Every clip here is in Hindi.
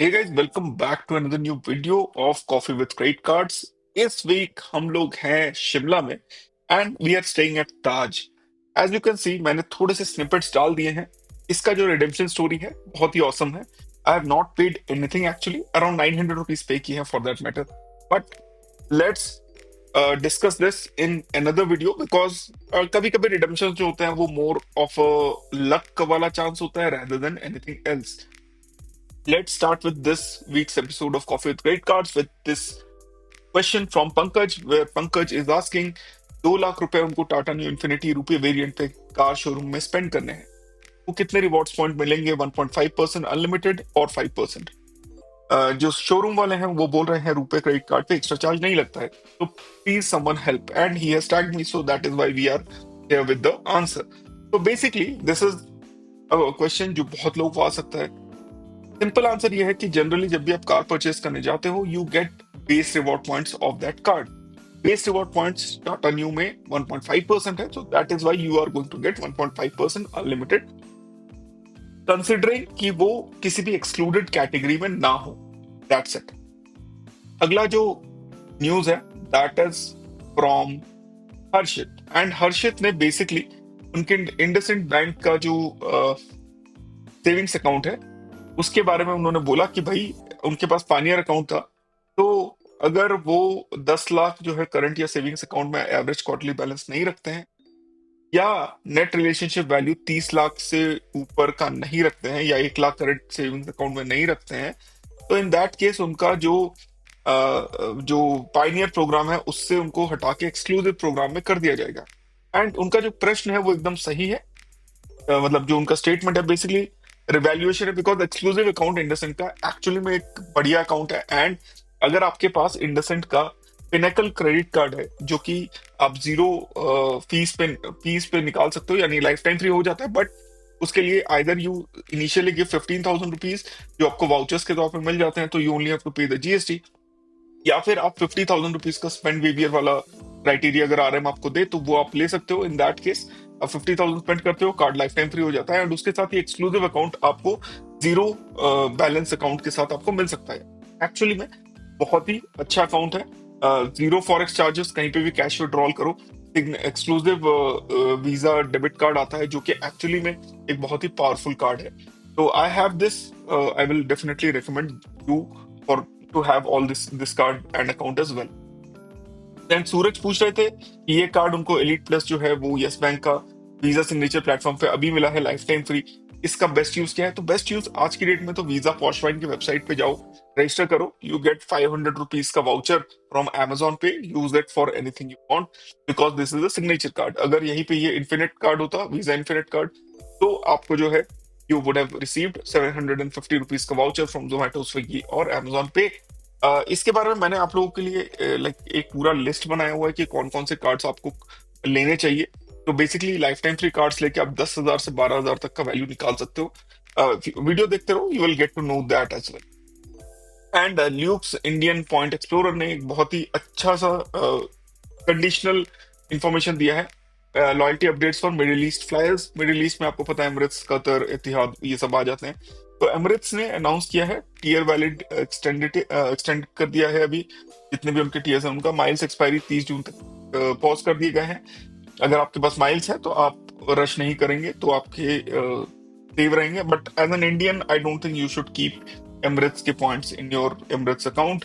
Hey guys, welcome back to another new video of Coffee with Credit Cards. इस वीक हम लोग हैं शिमला में and we are staying at Taj. As you can see मैंने थोड़े से स्निपेट्स डाल दिए हैं। इसका जो रिडेम्पशन स्टोरी है बहुत ही ऑसम है। I have not paid anything actually, around 900 rupees पे किए हैं for that matter. But let's discuss this in another video because कभी कभी रिडेम्पशन जो होते हैं वो मोर ऑफ लक वाला चांस होता है rather than anything else. Let's start with this week's episode of Coffee with Credit Cards with this question from Pankaj, where Pankaj is asking 2 lakh रुपए उनको टाटा न्यू इन्फिनिटी रुपये वेरिएंट पे कार शोरूम में स्पेंड करने हैं। वो कितने रिवॉर्ड्स पॉइंट मिलेंगे? 1.5% अनलिमिटेड और 5%। जो शोरूम वाले हैं वो बोल रहे हैं रुपए क्रेडिट कार्ड पे एक्स्ट्रा चार्ज नहीं लगता है। तो please someone help, and he has tagged me, so that is why we are here with the answer. तो basically this is a question जो बहुत लोगों को आ सकता है। सिंपल आंसर ये है कि जनरली जब भी आप कार परचेस करने जाते हो you get base reward points of that card. Base reward points Tata Neu में 1.5% है, so that is why you are going to get 1.5% unlimited, considering कि वो किसी भी एक्सक्लूडेड कैटेगरी में ना हो। That's it. अगला जो न्यूज है that is from Harshit, and Harshit ने बेसिकली उनके इंडसइंड बैंक का जो सेविंग्स अकाउंट है उसके बारे में उन्होंने बोला कि भाई उनके पास पानियर अकाउंट था, तो अगर वो 10 लाख जो है करंट या सेविंग्स अकाउंट में एवरेज क्वार्टरली बैलेंस नहीं रखते हैं या नेट रिलेशनशिप वैल्यू 30 लाख से ऊपर का नहीं रखते हैं या 1 लाख करंट सेविंग्स अकाउंट में नहीं रखते हैं, तो इन दैट केस उनका जो पाइनियर प्रोग्राम है उससे उनको हटा के एक्सक्लूसिव प्रोग्राम में कर दिया जाएगा। एंड उनका जो प्रश्न है वो एकदम सही है। मतलब जो उनका स्टेटमेंट है बेसिकली रिवैल्यूएशन है, बिकॉज एक्सक्लूसिव अकाउंट इंडसेंट का एक्चुअली में एक बढ़िया अकाउंट है। एंड अगर आपके पास इंडसेंट का पिनेकल क्रेडिट कार्ड है जो कि आप जीरो फीस पे निकाल सकते हो, यानी लाइफ टाइम फ्री हो जाता है, बट उसके लिए either you initially give 15,000 rupees जो आपको वाउचर्स के तौर पर मिल जाते हैं, तो यू ओनली हैव टू पे द जीएसटी, या फिर आप 50,000 रुपीज का स्पेंड वेवियर वाला क्राइटेरिया अगर आरएम आपको दे तो वो आप ले सकते हो। इन दैट केस आप 50,000 स्पेंड करते हो, कार्ड लाइफ टाइम फ्री हो जाता है, एंड उसके साथ ही एक्सक्लूसिव अकाउंट आपको जीरो बैलेंस अकाउंट के साथ आपको मिल सकता है। एक्चुअली में बहुत ही अच्छा अकाउंट है। जीरो फॉरेक्स चार्जेस, कहीं पे भी कैश विड्रॉल करो। एक्सक्लूसिव वीजा डेबिट कार्ड आता है जो कि एक्चुअली में एक बहुत ही पावरफुल कार्ड है। तो I have this, I will definitely recommend you for to have all this card and account as well. Then Suraj पूछ रहे थे कि ये कार्ड उनको एलिट प्लस जो है वो यस बैंक का वीजा सिग्नेचर प्लेटफॉर्म पे अभी मिला है लाइफ टाइम फ्री, इसका बेस्ट यूज क्या है? तो बेस्ट यूज आज की डेट में तो वीजा पॉशवाइन की वेबसाइट पे जाओ, रजिस्टर करो, यू गेट 500 रुपीज का वाउचर फ्रॉम Amazon पे, use it for anything you want because this is a signature card. अगर यहीं पे ये इन्फिनिट कार्ड होता, वीजा इन्फिनिट कार्ड, तो आपको जो है you would have received 750 rupees का वाउचर फ्रॉम जोमेटो, स्विगी और Amazon पे। इसके बारे में मैंने आप लोगों के लिए लाइक एक पूरा लिस्ट बनाया हुआ है कि कौन कौन से कार्ड्स आपको लेने चाहिए। तो basically life time free cards लेके आप 10,000 से 12,000 तक का वैल्यू निकाल सकते हो। वीडियो देखते रहो, you will get to know that as well. And Luke's Indian point explorer ने एक बहुत ही अच्छा सा कंडीशनल इंफॉर्मेशन दिया है। Loyalty updates for middle east flyers. Middle east में आपको पता है एमिरेट्स, कतर, इतिहाद ये सब आ जाते हैं। तो एमिरेट्स ने अनाउंस किया है टीयर वैलिड एक्सटेंड कर दिया है। अभी जितने भी उनके टीयर्स हैं उनका माइल्स एक्सपायरी 30 जून तक पॉज कर दिए गए हैं। अगर आपके पास माइल्स है तो आप रश नहीं करेंगे तो आपके सेव रहेंगे, but as an Indian I don't think you should keep Emirates के points in your Emirates account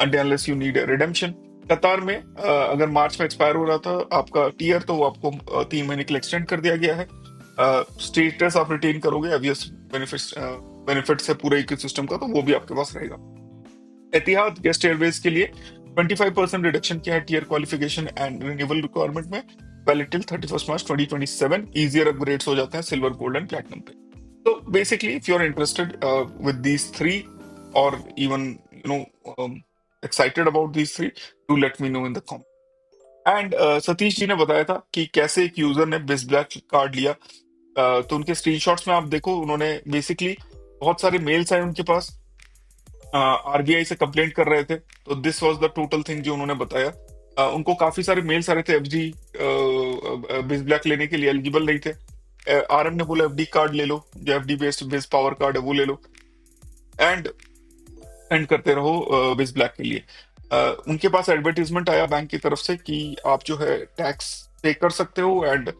unless you need redemption. Qatar में अगर मार्च में एक्सपायर हो रहा था आपका टीयर तो वो आपको 3 महीने के लिए एक्सटेंड कर दिया गया है। स्टेटस आप रिटेन करोगे एवियस बेनिफिट्स है पूरे इकोसिस्टम का, तो वो भी आपके पास रहेगा। एतिहाद गेस्ट एयरवेज के लिए 25% रिडक्शन किया है tier qualification and renewal requirement में, valid till 31 March 2027। Easier upgrades हो जाते हैं सिल्वर, गोल्ड एंड प्लैटिनम पे। तो basically if you are interested with these three और even you know excited about these three, do let me know in the comment. And Satish ji ने बताया था कि कैसे एक यूजर ने बिस ब्लैक कार्ड लिया। तो उनके स्क्रीनशॉट्स में आप देखो, उन्होंने बेसिकली बहुत सारे मेल्स आए उनके पास, आरबीआई से कंप्लेंट कर रहे थे, तो this was the total thing जो उन्होंने बताया। उनको काफी सारे मेल्स आ रहे थे एफडी बिस ब्लैक लेने के लिए, एलिजिबल नहीं थे। आरएम ने बोला एफडी कार्ड ले लो, जो एफडी बेस्ड बिस पावर कार्ड है वो ले लो। एंड स्पेंड करते रहो विज ब्लैक के लिए। उनके पास एडवर्टीजमेंट आया बैंक की तरफ से कि आप जो है टैक्स पे कर सकते हो, एंड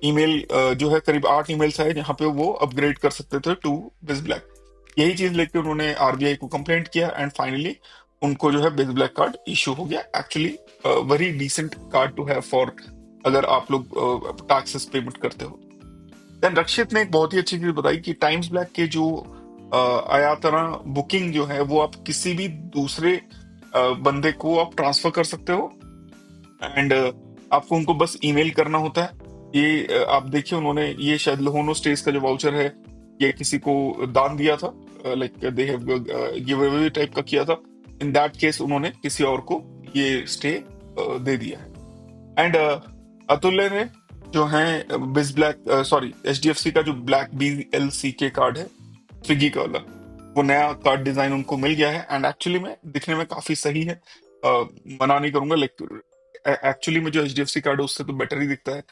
ईमेल जो है करीब 8 ईमेल्स आए जहाँ पे वो अपग्रेड कर सकते थे टू विज ब्लैक। यही चीज लेके उन्होंने आरबीआई को कंप्लेंट किया, एंड फाइनली उनको जो है विज ब्लैक कार्ड इशू हो गया। Actually very decent card to have for अगर आप लोग टैक्सेस पेमेंट करते हो। देन रक्षित ने एक बहुत ही अच्छी चीज बताई कि टाइम्स ब्लैक के जो आयातना बुकिंग जो है वो आप किसी भी दूसरे बंदे को आप ट्रांसफर कर सकते हो, एंड आपको उनको बस ईमेल करना होता है। ये आप देखिए उन्होंने ये शायद लोहोनो स्टेज का जो वाउचर है ये किसी को दान दिया था, like they have give away type का किया था। इन दैट केस उन्होंने किसी और को ये स्टे दे दिया है। एंड अतुल्य ने जो है बिज ब्लैक सॉरी एचडीएफसी का जो ब्लैक BLC के कार्ड है स्विगी का वाला, वो नया कार्ड डिजाइन उनको मिल गया है, एंड एक्चुअली में दिखने में काफी सही है। मना नहीं करूंगा, लाइक एक्चुअली में जो एचडीएफसी कार्ड है उससे तो बेटर ही दिखता है।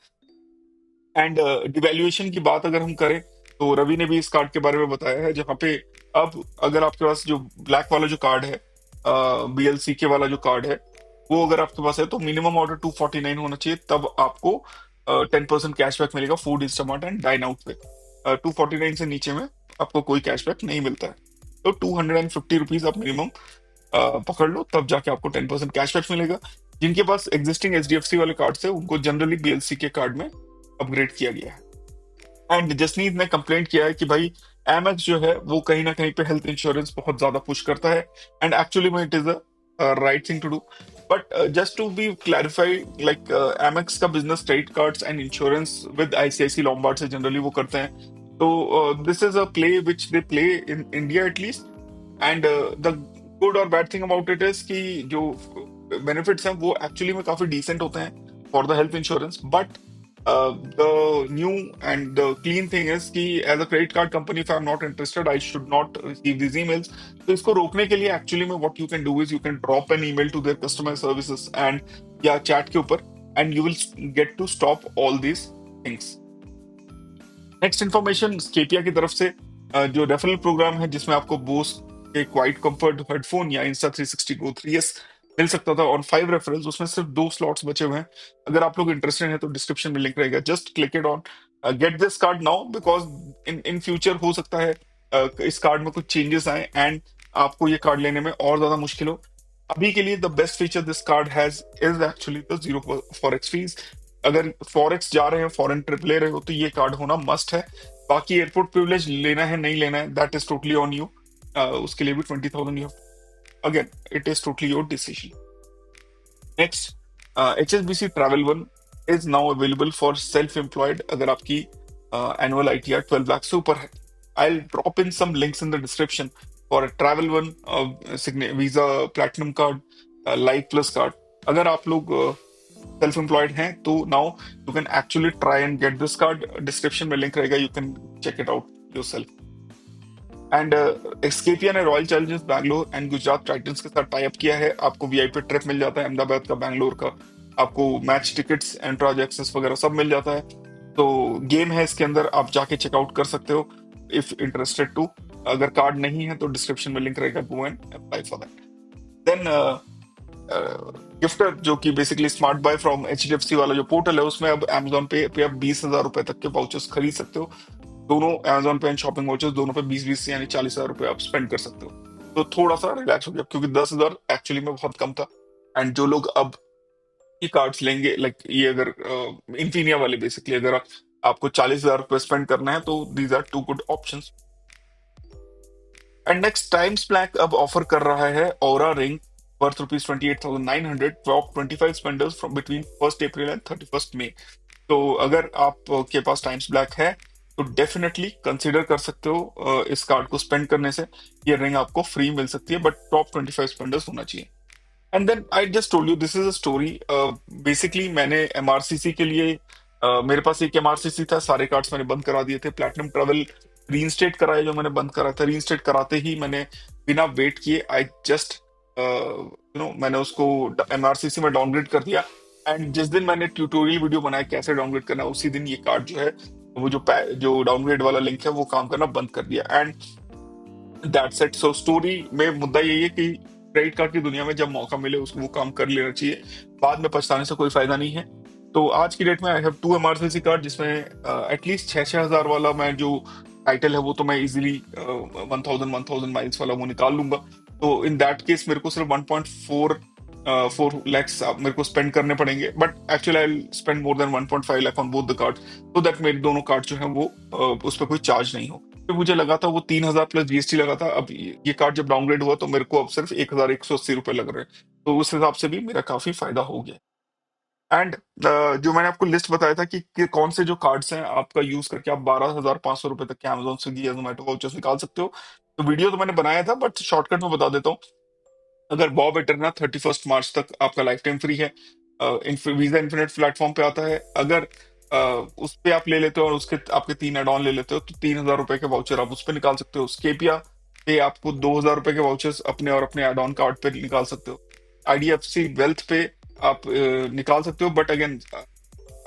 एंड डिवैल्यूएशन की बात अगर हम करें तो रवि ने भी इस कार्ड के बारे में बताया है, जहाँ पे अब अगर आपके पास जो ब्लैक वाला जो कार्ड है BLC के वाला जो कार्ड है वो अगर आपके पास है तो मिनिमम ऑर्डर 249 होना चाहिए, तब आपको 10% कैशबैक मिलेगा food Instamart and dine out पे। 249 से नीचे में आपको कोई कैशबैक नहीं मिलता है। तो 250 रुपीज आप मिनिमम पकड़ लो, तब जाके आपको 10% कैशबैक मिलेगा। जिनके पास एग्जिस्टिंग एचडीएफसी वाले कार्ड है उनको जनरली BLC के कार्ड में अपग्रेड किया गया है। एंड जसनीत ने कंप्लेंट किया है कि भाई एमएक्स जो है वो कहीं ना कहीं पे हेल्थ इंश्योरेंस बहुत ज्यादा पुश करता है, एंड एक्चुअली में it is a right thing to do. But just to be clarified, like Amex का business credit cards and insurance with ICICI Lombard से जनरली वो करते हैं। तो this is a play which they play in India at least, and the good और bad thing about it is कि जो बेनिफिट्स हैं वो एक्चुअली में काफी डिसेंट होते हैं for the health insurance. But the new and the clean thing is कि as a credit card company if I'm not interested I should not receive these emails। तो इसको रोकने के लिए actually में what you can do is you can drop an email to their customer services and या chat के ऊपर, and you will get to stop all these things। Next information Scapia की तरफ से जो रेफरल प्रोग्राम है जिसमें आपको बोस के क्वाइट कंफर्ट हेडफोन या इंस्टा 360 गो 3S मिल सकता था ऑन 5 रेफरल्स, उसमें सिर्फ 2 स्लॉट्स बचे हुए हैं। अगर आप लोग इंटरेस्टेड हैं तो डिस्क्रिप्शन में लिंक रहेगा, just click it on, get this card now because in in future हो सकता है इस कार्ड में कुछ चेंजेस आए एंड आपको ये कार्ड लेने में और ज्यादा मुश्किल हो। अभी के लिए the best feature this card has is actually the zero forex fees. अगर फॉरेक्स जा रहे हैं, फॉरेन ट्रिप ले रहे हो तो ये कार्ड होना मस्ट है। बाकी एयरपोर्ट प्रिविलेज लेना है नहीं लेना है that is totally on you, उसके लिए भी 20,000 you, again it is totally your decision. Next HSBC travel one is now available for self employed अगर आपकी एनुअल ITR 12 लाख से ऊपर है। I drop in some links in the description for travel one, visa platinum card, life plus card. अगर आप लोग सेल्फ एम्प्लॉयड हैं तो now you can actually try and get this card. Description में लिंक रहेगा, you can check it out yourself. And Scapia ने Royal Challengers Bangalore and Gujarat Titans के साथ टाई अप किया है। आपको VIP ट्रिप मिल जाता है अहमदाबाद का, बैंगलोर का, आपको मैच टिकट्स, एंट्राज एक्सेस वगैरह सब मिल जाता है। तो गेम है इसके अंदर, आप जाके चेकआउट कर सकते हो इफ इंटरेस्टेड टू। अगर कार्ड नहीं है तो डिस्क्रिप्शन में लिंक रहेगा, go and apply for that. Then gifter जो कि basically smart buy from HDFC वाला जो पोर्टल है उसमें अब Amazon पे आप 20,000 रुपए तक के वाउचर्स खरीद सकते हो। दोनों Amazon पे एंड शॉपिंग वाउचर्स दोनों पे 20-20 यानी 40,000 रुपए आप स्पेंड कर सकते हो। तो थोड़ा सा रिलैक्स हो गया क्योंकि 10,000 एक्चुअली में बहुत कम था। एंड जो लोग अब ये कार्ड्स लेंगे, लाइक ये अगर इन्फिनिया वाले बेसिकली अगर आपको 40,000 रुपए स्पेंड करना है तो these are two good options. And next Times Black अब ऑफर कर रहा है Oura ring worth ₹28,900 top 25 spenders from between 1 April and 31 May. तो अगर आपके पास टाइम्स ब्लैक है तो डेफिनेटली कंसिडर कर सकते हो इस कार्ड को स्पेंड करने से। ये रिंग आपको फ्री मिल सकती है बट टॉप 25 स्पेंडर्स होना चाहिए। And then I just told you this is a story. Basically मैंने MRCC के लिए मेरे पास एक MRCC था, सारे कार्ड्स मैंने बंद करा दिए थे। प्लैटिनम ट्रैवल रीइंस्टेट कराया जो मैंने बंद करा था, रीइंस्टेट कराते ही मैंने बिना वेट किए आई जस्ट मैंने उसको MRCC में डाउनग्रेड कर दिया। एंड जिस दिन मैंने ट्यूटोरियल वीडियो बनाया कैसे डाउनग्रेड करना है उसी दिन ये कार्ड जो है वो जो डाउनग्रेड वाला लिंक है वो काम करना बंद कर दिया। And that's it. So story में मुद्दा यही है कि क्रेडिट कार्ड की दुनिया में जब मौका मिले उसको वो काम कर लेना चाहिए, बाद में पछताने से कोई फायदा नहीं है। तो आज की डेट में आई हैव 2 MRCC कार्ड, जिसमें एटलीस्ट 6,000 वाला मैं जो टाइटल है वो तो मैं इजीली 1,000 माइल्स वाला वो निकाल लूंगा। तो इन दैट केस मेरे को सिर्फ 1.4 लैक्स मेरे को स्पेंड करने पड़ेंगे, but actually I spend more than 1.5 lakh on both the card, so that मेरे दोनों कार्ड जो है वो उस पर कोई चार्ज नहीं हो। फिर मुझे लगा था वो 3,000 प्लस जीएसटी लगा था, अब ये कार्ड जब डाउनग्रेड हुआ तो मेरे को अब सिर्फ 1,180 रुपये लग रहे हैं, तो उस हिसाब से भी मेरा काफी फायदा हो गया। एंड जो मैंने आपको लिस्ट बताया था कि कौन से जो कार्ड्स हैं आपका यूज करके आप 12,500 रुपए तक के अमेजोन, स्विगी या जोमेटो वाउचर्स निकाल सकते हो। तो वीडियो तो मैंने बनाया था, बट शॉर्टकट में बता देता हूँ। अगर बॉब इटरना 31 मार्च तक आपका लाइफ टाइम फ्री है, वीजा इन्फिनिट प्लेटफॉर्म पे आता है। अगर उस पे आप ले लेते हो और उसके आपके 3 एड ऑन ले लेते हो तो 3,000 रुपए के वाउचर आप उस पे निकाल सकते हो। स्केपिया पे आपको 2,000 रुपए के वाउचर्स अपने और अपने एड ऑन कार्ड पे निकाल सकते हो। आईडीएफसी वेल्थ पे आप निकाल सकते हो, बट अगेन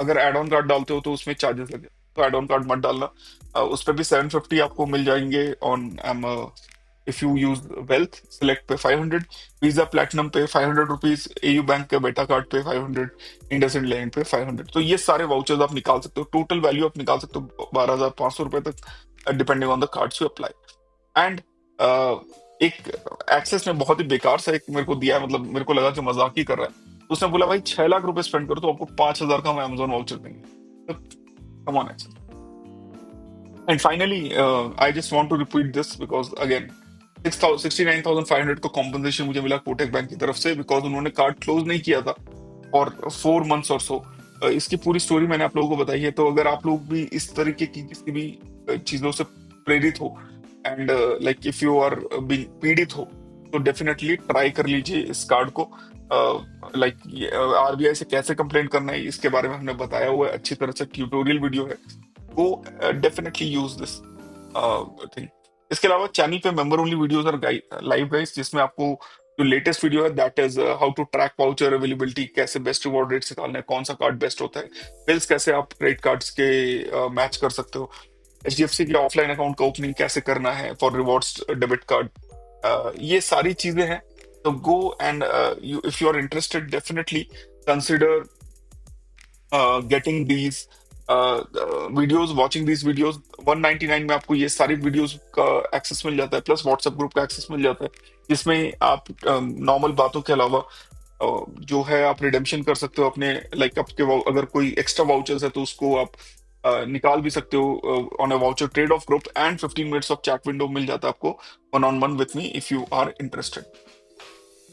अगर एड ऑन कार्ड डालते हो तो उसमें चार्जेस लगे, तो एड ऑन कार्ड मत डालना। उस पर भी 750 आपको मिल जाएंगे on M. If you use wealth select पे 500, वीजा प्लेटिनम पे 500 रुपीज, एयू बैंक के बेटा कार्ड पे 500, इंडसइंड लैंड पे 500। तो ये सारे वाउचर्स आप निकाल सकते हो, टोटल वैल्यू आप निकाल सकते हो 12,500 रुपए तक, depending on the cards you apply. And एक एक्सेस ने बहुत ही बेकार सा एक मेरे को दिया है, मतलब मेरे को लगा कि मजाक ही कर रहा है। उसने बोला भाई 6 लाख रुपए स्पेंड करो तो आपको 5,000 का हम अमेजोन वाउचर देंगे। Come on Axis. And finally I just want to repeat this because again 69,500 का कॉम्पनसेशन मुझे मिला कोटक बैंक की तरफ से, बिकॉज उन्होंने कार्ड क्लोज नहीं किया था और 4 मंथ्स और सो। इसकी पूरी स्टोरी मैंने आप लोगों को बताई है। तो अगर आप लोग भी इस तरीके की किसी भी चीजों से प्रेरित हो, and like if you are पीड़ित हो, तो डेफिनेटली ट्राई कर लीजिए इस कार्ड को। लाइक आरबीआई से कैसे कंप्लेंट करना है इसके बारे में हमने बताया हुआ है, अच्छी तरह से ट्यूटोरियल वीडियो है, वो डेफिनेटली यूज दिस थिंग। इसके अलावा चैनल पे मेंबर ओनली वीडियोस और लाइव गाइस, जिसमें आपको जो लेटेस्ट वीडियो है that is how to track voucher availability, कैसे बेस्ट रिवॉर्ड रेट्स निकालने हैं, कौन सा कार्ड बेस्ट होता है, बिल्स कैसे आप क्रेडिट कार्ड्स के मैच कर सकते हो, एचडीएफसी के ऑफलाइन अकाउंट का ओपनिंग कैसे करना है फॉर रिवॉर्ड्स डेबिट कार्ड, ये सारी चीजें हैं। तो go and if you are interested definitely consider getting these videos, watching these videos. 199 में आपको ये सारी वीडियोस का एक्सेस मिल जाता है, प्लस व्हाट्सएप ग्रुप का एक्सेस मिल जाता है, जिसमें आप नॉर्मल बातों के अलावा जो है आप रिडेम्पशन कर सकते हो अपने, लाइक आपके अगर कोई एक्स्ट्रा वाउचर्स है तो उसको आप निकाल भी सकते हो on a voucher trade off group, and 15 minutes of chat window मिल जाता है आपको one on one with me if you are interested.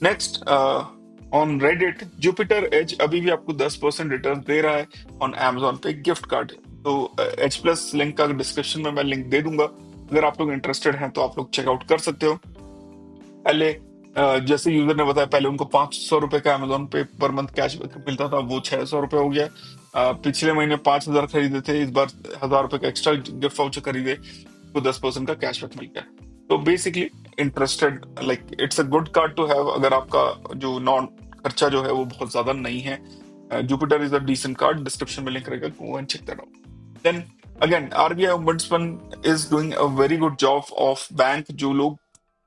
Next on Reddit, Jupiter Edge अभी भी आपको 10% रिटर्न दे रहा है on Amazon pay gift card. तो एच प्लस लिंक का डिस्क्रिप्शन में मैं लिंक दे दूंगा, अगर आप लोग इंटरेस्टेड हैं तो आप लोग चेकआउट कर सकते हो। पहले जैसे यूजर ने बताया, पहले उनको 500 रुपए का Amazon पे पर मंथ कैश मिलता था, वो 600 रुपए हो गया। पिछले महीने 5,000 खरीदे थे, इस बार 1,000 रुपए का एक्स्ट्रा गिफ्ट वाउचर खरीदे तो 10% का कैशबैक मिल गया। तो basically interested, like it's a good card to have अगर आपका जो नॉन खर्चा जो है वो बहुत ज्यादा नहीं है। Jupiter is a decent card, description में लिंक रहेगा, go and check that out. Then again RBI ombudsman is doing a very good job of bank जो लोग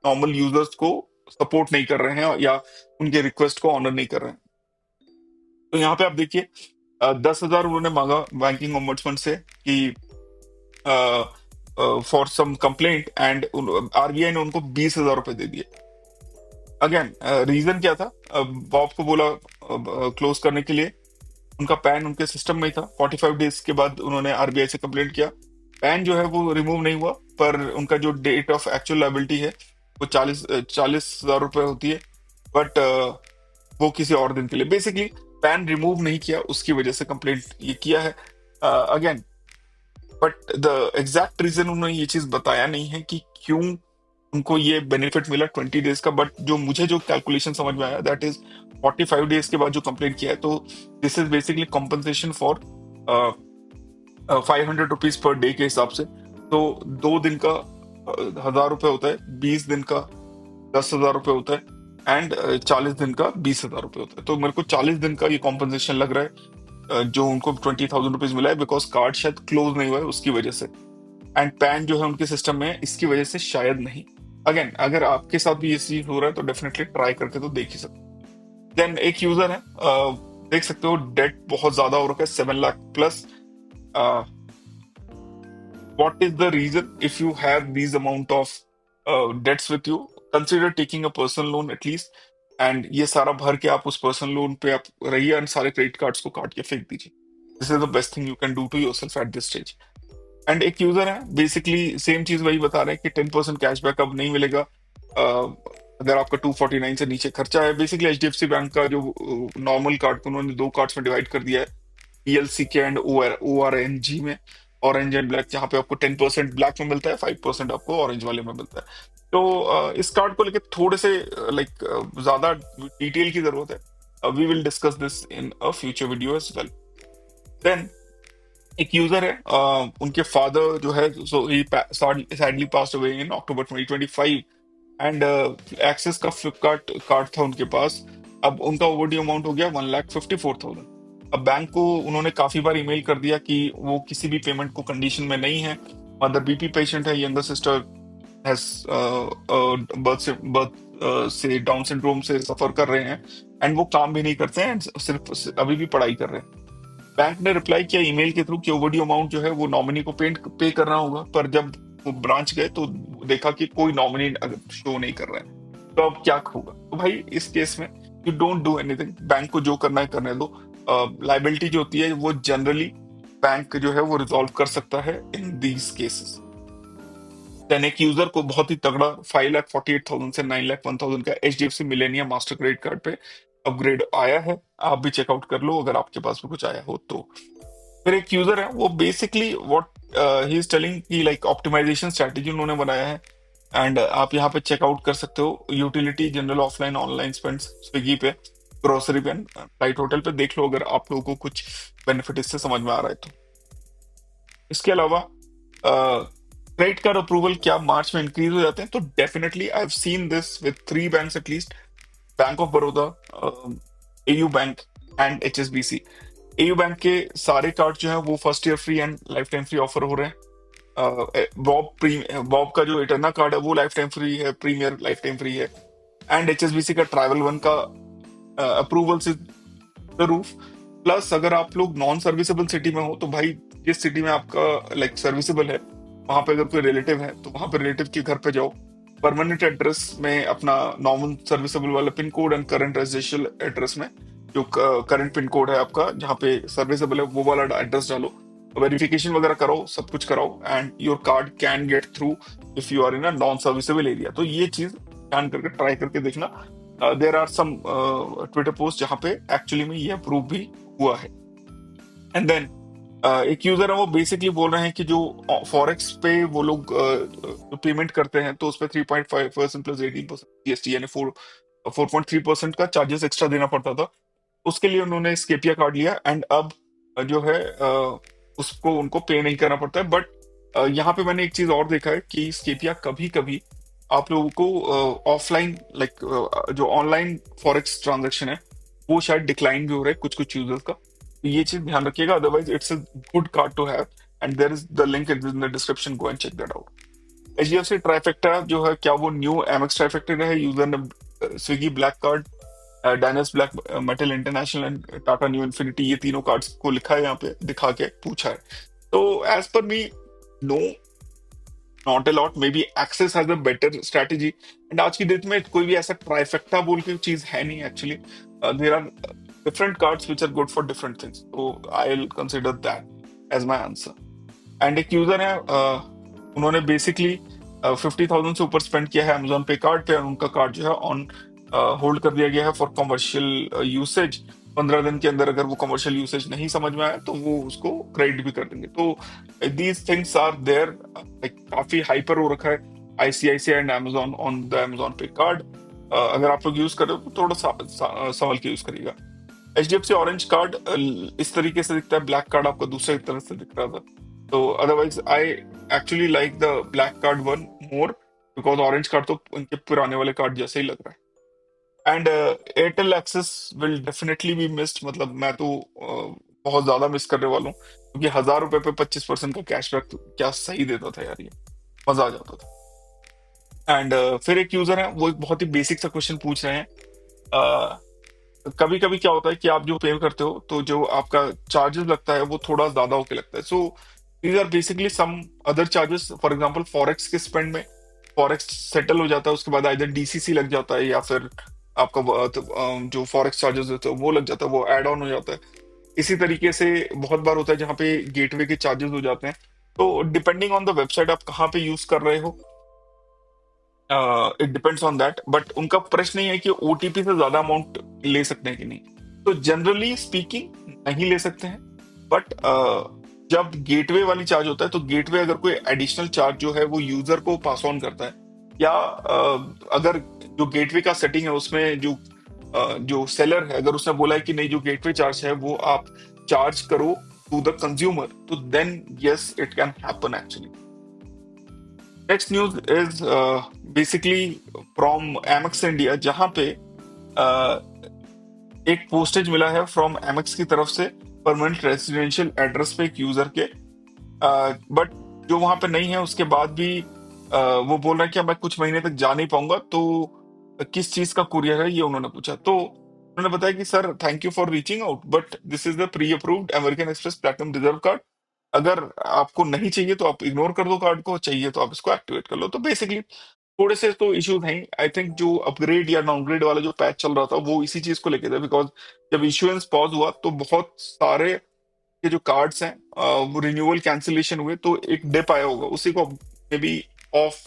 नॉर्मल यूजर्स को सपोर्ट नहीं कर रहे हैं या उनके रिक्वेस्ट को ऑनर नहीं कर रहे हैं। तो यहाँ पे आप देखिए 10,000 उन्होंने मांगा बैंकिंग ओम्बड्समैन से कि for some complaint, and RBI ने उनको 20,000 रुपए दे दिए। अगेन रीजन क्या था, बॉब को बोला क्लोज करने के लिए, उनका पैन उनके सिस्टम में ही था। 45 डेज के बाद उन्होंने आरबीआई से कंप्लेंट किया, पैन जो है वो रिमूव नहीं हुआ, पर उनका जो डेट ऑफ एक्चुअल लायबिलिटी है वो 40,000 रुपए होती है, बट वो किसी और दिन के लिए, बेसिकली पैन रिमूव नहीं किया, उसकी वजह से कंप्लेंट ये किया है। Again but the exact reason उन्होंने ये चीज बताया नहीं है कि क्यों उनको ये बेनिफिट मिला 20 डेज का, बट जो मुझे जो कैलकुलेशन समझ में आया दैट इज 45 डेज के बाद जो कंप्लेंट किया है, तो this is basically compensation for 500 rupees per day के हिसाब से। तो 2 दिन का 1,000 रुपए होता है, 20 दिन का 10,000 रुपए होता है, एंड 40 दिन का 20,000 रुपए होता है। तो मेरे को 40 दिन का ये कॉम्पनसेशन लग रहा है जो उनको 20,000 रुपीज मिला है, बिकॉज कार्ड शायद क्लोज नहीं हुआ है उसकी वजह से, एंड पैन जो है उनके सिस्टम में इसकी वजह से शायद नहीं अगेन अगर आपके साथ भी ये चीज हो रहा है तो डेफिनेटली ट्राई करके तो देख ही सकते हो। देन एक यूजर है, देख सकते हो डेट बहुत ज्यादा हो रखा है, 7 lakh plus. what is the reason if you have these amount of debts with you, consider taking a personal loan at least, and ये सारा भर के आप उस पर्सनल लोन पे आप रहिए और सारे क्रेडिट कार्ड्स को काट के फेंक दीजिए। This is the best thing you can do to yourself at this stage. And एक यूजर है बेसिकली सेम चीज वही बता रहे हैं कि 10% कैशबैक अब नहीं मिलेगा अगर आपका 249 से नीचे खर्चा है। बेसिकली एचडीएफसी बैंक का जो नॉर्मल कार्ड को उन्होंने दो कार्ड्स में डिवाइड कर दिया है, पीएलसी के and O R N G में, ऑरेंज एंड ब्लैक, जहाँ पे आपको 10% ब्लैक में मिलता है, 5% आपको ऑरेंज वाले में मिलता है। तो इस कार्ड को लेकर थोड़े से लाइक ज्यादा डिटेल की जरूरत है। We will discuss this in a future video as well. Then एक यूजर है, उनके फादर जो है, so he sadly passed away in October 2025, and Axis का फ्लिपकार्ट कार्ड था उनके पास। अब उनका ओवरड्यू अमाउंट हो गया 1,54,000। अब बैंक को उन्होंने काफी बार ईमेल कर दिया कि वो किसी भी पेमेंट को कंडीशन में नहीं है। मदर बीपी पेशेंट है, यंगर सिस्टर हैज बर्थ से डाउन सिंड्रोम से सफर कर रहे हैं, एंड वो काम भी नहीं करते हैं, सिर्फ अभी भी पढ़ाई कर रहे हैं। बैंक ने रिप्लाई किया ईमेल के थ्रू कि ओवरड्यू अमाउंट जो है वो नॉमिनी को पे करना होगा, पर जब वो ब्रांच गए तो देखा कि कोई नॉमिनी शो नहीं कर रहा है। तो अब क्या होगा? तो भाई इस केस में you don't do anything, bank को जो करना है करने दो। लाइबिलिटी जो होती है वो जनरली बैंक जो है वो रिजॉल्व कर सकता है इन दीज केसेस। देन एक यूजर को बहुत ही तगड़ा 5,48,000 से 9,01,000 का HDFC millennium master credit card पे अपग्रेड आया है। आप भी चेकआउट कर लो अगर आपके पास भी कुछ आया हो तो। फिर एक यूजर है, वो basically what he is telling की लाइक ऑप्टिमाइजेशन स्ट्रेटेजी उन्होंने बनाया है, एंड आप यहाँ पे चेकआउट कर सकते हो। Utility general offline online spend Swiggy पे, ग्रोसरी पे, फ्लाइट होटल पे, देख लो अगर आप लोगों को कुछ बेनिफिट इससे समझ में आ रहा है तो। इसके अलावा क्रेडिट कार्ड अप्रूवल क्या मार्च में इंक्रीज हो जाते हैं? तो definitely I have seen this with 3 banks at least, bank of Baroda, AU bank and HSBC. AU bank के सारे कार्ड जो है वो first year free and life time free offer हो रहे हैं। बॉब का जो इटर्ना कार्ड है वो लाइफ टाइम फ्री है, प्रीमियर लाइफ टाइम फ्री है, एंड एचएसबीसी का ट्रैवल वन का अप्रूवल से द रूफ। प्लस अगर आप लोग नॉन सर्विसेबल सिटी में हो तो भाई जिस सिटी में आपका लाइक सर्विसेबल है वहां पे अगर कोई रिलेटिव है तो वहां पे रिलेटिव के घर पे जाओ, परमानेंट एड्रेस में अपना नॉर्मल सर्विसेबल वाला pin code and current residential address में जो करंट पिन कोड है आपका जहाँ पे सर्विसेबल है वो वाला एड्रेस डालो, वेरिफिकेशन वगैरह करो, सब कुछ कराओ, and your card can get through if you are in a non serviceable area. तो ये चीज ध्यान करके ट्राई करके देखना। There are some Twitter post जहाँ पे एक्चुअली में ये अप्रूव भी हुआ है। एंड देन एक यूजर है, वो बेसिकली बोल रहे हैं कि जो फॉरेक्स पे वो लोग जो पेमेंट करते हैं तो उस पर 3.5% प्लस 18% जीएसटी यानी 4.3% का चार्जेस एक्स्ट्रा देना पड़ता था। उसके लिए उन्होंने स्केपिया कार्ड लिया, एंड अब जो है उसको उनको पे नहीं करना पड़ता है। बट यहाँ पे मैंने एक चीज और देखा है कि स्केपिया कभी कभी आप लोगों को ऑफलाइन लाइक जो ऑनलाइन फॉरेक्स ट्रांजेक्शन है वो शायद डिक्लाइन भी हो रहा है कुछ कुछ यूजर्स का। तो ये चीज ध्यान रखिएगा, otherwise it's a good card to have, and there is the link in the description, go and check that out. HDFC trifecta जो है, क्या वो न्यू एमएक्स ट्राइफेक्टा है? यूजर ने Swiggy black card, Diners black metal international and Tata Neu infinity, ये तीनों कार्ड्स को लिखा है यहाँ पे, दिखा के पूछा है। तो as per me, no, not a lot, may be Axis has a better strategy. And आज की डेट में कोई भी ऐसा ट्राइफेक्टा बोल के चीज है नहीं actually. There are different cards which are good for different things, तो I will consider that as my answer. And एक यूजर है, उन्होंने बेसिकली 50,000 से ऊपर स्पेंड किया है अमेजोन पे कार्ड पे, और उनका कार्ड जो है ऑन होल्ड कर दिया गया है फॉर कमर्शियल यूसेज। 15 दिन के अंदर अगर वो कमर्शियल यूसेज नहीं समझ में आया तो वो उसको क्रेडिट भी कर देंगे। तो these things are there, like काफी हाइपर हो रखा है ICICI and Amazon on the Amazon pay card. अगर आप लोग यूज कर रहे हो तो थोड़ा संभल के यूज करिएगा। एचडीएफसी ऑरेंज कार्ड इस तरीके से दिखता है, ब्लैक कार्ड आपका दूसरे तरह से दिख रहा था। तो otherwise I actually like the black card one more, because orange card तो उनके पुराने वाले कार्ड जैसे ही लग रहा है। And Airtel Axis will definitely be missed, मतलब मैं तो बहुत ज्यादा मिस करने वाला हूँ, क्योंकि 1,000 रुपए पे 25% का कैशबैक क्या सही देता था यार, ये मजा आ जाता था। एंड फिर एक यूजर है, वो एक बहुत ही बेसिक सा क्वेश्चन पूछ रहे हैं। कभी कभी क्या होता है कि आप जो पे करते हो तो जो आपका चार्जेस लगता है वो थोड़ा ज्यादा होके लगता है। So these are basically some other charges. For example forex के स्पेंड में, फॉरेक्स सेटल हो जाता है उसके बाद इधर डीसीसी लग जाता है, या फिर आपका जो फॉरेक्स चार्जेस होते हैं वो लग जाता है, वो एड ऑन हो जाता है। इसी तरीके से बहुत बार होता है जहाँ पे गेटवे के चार्जेस हो जाते हैं। तो डिपेंडिंग ऑन द वेबसाइट आप कहाँ पे यूज कर रहे हो, it depends on that. But उनका प्रश्न ये है कि ओटीपी से ज्यादा अमाउंट ले सकते हैं कि नहीं। तो जनरली स्पीकिंग नहीं ले सकते हैं। बट जब गेटवे वाली चार्ज होता है तो गेटवे अगर कोई एडिशनल चार्ज जो है वो यूजर को पास ऑन करता है, या अगर जो गेटवे का सेटिंग है उसमें जो सेलर है अगर उसने बोला है कि नहीं जो गेटवे चार्ज है वो आप चार्ज करो टू द कंज्यूमर, तो then yes it can happen actually. Next news is basically from MX India, जहां पे uh, एक पोस्टेज मिला है फ्रॉम एमएक्स की तरफ से परमानेंट रेजिडेंशियल एड्रेस पे एक यूजर के। बट जो वहां पे नहीं है उसके बाद भी वो बोल रहा है कि मैं कुछ महीने तक जा नहीं पाऊंगा। तो किस चीज का कुरियर है ये उन्होंने पूछा, तो उन्होंने बताया कि sir thank you for reaching out but this is the pre approved American express platinum reserve card. अगर आपको नहीं चाहिए तो आप इग्नोर कर दो कार्ड को, चाहिए तो आप इसको एक्टिवेट कर लो। तो बेसिकली थोड़े से तो इश्यूज हैं। आई थिंक जो अपग्रेड या डाउनग्रेड वाला जो पैच चल रहा था वो इसी चीज को लेके था, बिकॉज जब इश्यूएंस पॉज हुआ तो बहुत सारे के जो कार्ड्स हैं वो रिन्यूअल कैंसिलेशन हुए, तो एक डिप आया होगा, उसी को may be of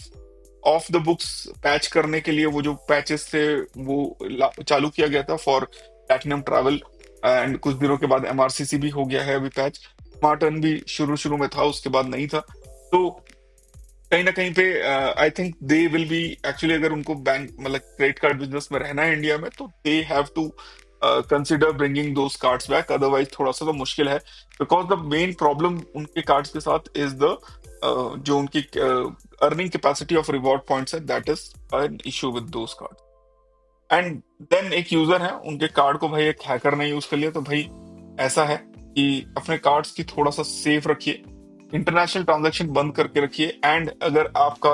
of the books patch करने के लिए वो जो पैचेस थे वो चालू किया गया था फॉर प्लैटिनम ट्रैवल। एंड कुछ दिनों के बाद एमआरसीसी भी हो गया है अभी पैच। स्मार्टन भी शुरू शुरू में था, उसके बाद नहीं था। तो कहीं ना कहीं पे I think they will be actually, अगर उनको बैंक मतलब क्रेडिट कार्ड बिजनेस में रहना है इंडिया में, तो they have to consider bringing those cards back, otherwise थोड़ा सा तो मुश्किल है। बिकॉज द मेन प्रॉब्लम उनके कार्ड्स के साथ इज द जो उनकी earning capacity of reward points है, that is an issue with those card. And then एक यूजर है, उनके कार्ड को भाई एक हैकर ने यूज कर लिया। तो भाई ऐसा है कि अपने कार्ड्स की थोड़ा सा सेफ रखिए, इंटरनेशनल ट्रांजैक्शन बंद करके रखिए। एंड अगर आपका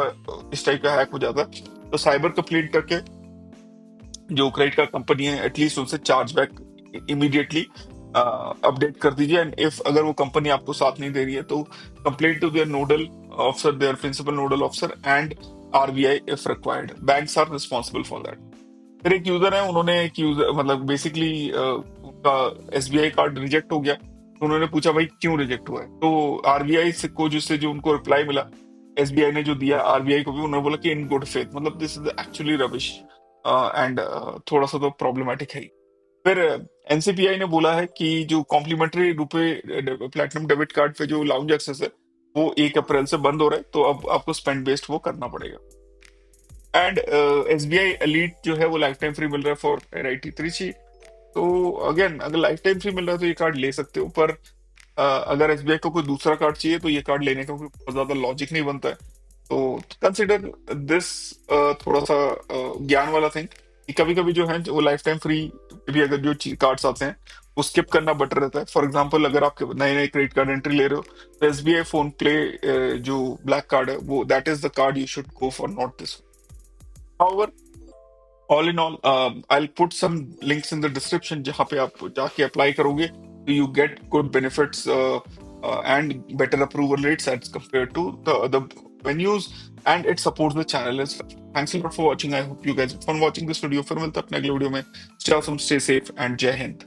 इस टाइप का हैक हो जाता है तो साइबर कंप्लेंट करके जो क्रेडिट कार्ड कंपनी है एटलीस्ट उनसे चार्ज बैक इमीडिएटली अपडेट कर दीजिए। एंड इफ अगर वो कंपनी आपको साथ नहीं दे रही है तो complaint to their nodal officer, their principal nodal officer and RBI if required. Banks are responsible for that. फिर एक यूजर है, उन्होंने एक यूजर मतलब बेसिकली उनका एसबीआई कार्ड रिजेक्ट हो गया, तो उन्होंने पूछा भाई क्यों रिजेक्ट हुआ है। तो आरबीआई से को जिससे जो उनको रिप्लाई मिला, एसबीआई ने जो दिया आरबीआई को भी, उन्होंने बोला कि इन गुड फेथ, मतलब this is actually rubbish and थोड़ा सा तो प्रॉब्लमेटिक है ही। फिर एनसीपीआई ने बोला है कि जो कॉम्प्लीमेंट्री रुपए प्लेटिनम डेबिट कार्ड पे जो लाउंज एक्सेस है वो 1 अप्रैल से बंद हो रहा है, तो अब आपको स्पेंड बेस्ड वो करना पड़ेगा। एंड एसबीआई एलीट जो है वो लाइफ टाइम फ्री मिल रहा है फॉर एनआईटी त्रिची। तो अगेन अगर लाइफ टाइम फ्री मिल रहा है तो ये कार्ड ले सकते हो, पर अगर एसबीआई को कोई दूसरा कार्ड चाहिए तो ये कार्ड लेने का कोई बहुत ज्यादा लॉजिक नहीं बनता है। तो कंसिडर दिस थोड़ा सा ज्ञान वाला थिंग, कि कभी कभी जो है वो लाइफ टाइम फ्री भी अगर जो कार्ड्स आते हैं वो स्किप करना बेटर रहता है। फॉर एग्जाम्पल अगर आप नए नए क्रेडिट कार्ड एंट्री ले रहे हो तो एसबीआई फोन प्ले जो ब्लैक कार्ड है वो that is the card you should go for, not this. However, all in all, I'll put some links in the description जहाँ पे आप जाके अप्लाई करोगे तो you get good benefits and better approval rates as compared to the other venues, and it supports the channel as well. Thanks a lot for watching. I hope you guys had fun watching this video. फिर मिलते हैं अपने अगले वीडियो में। Stay awesome, stay safe and जय हिंद।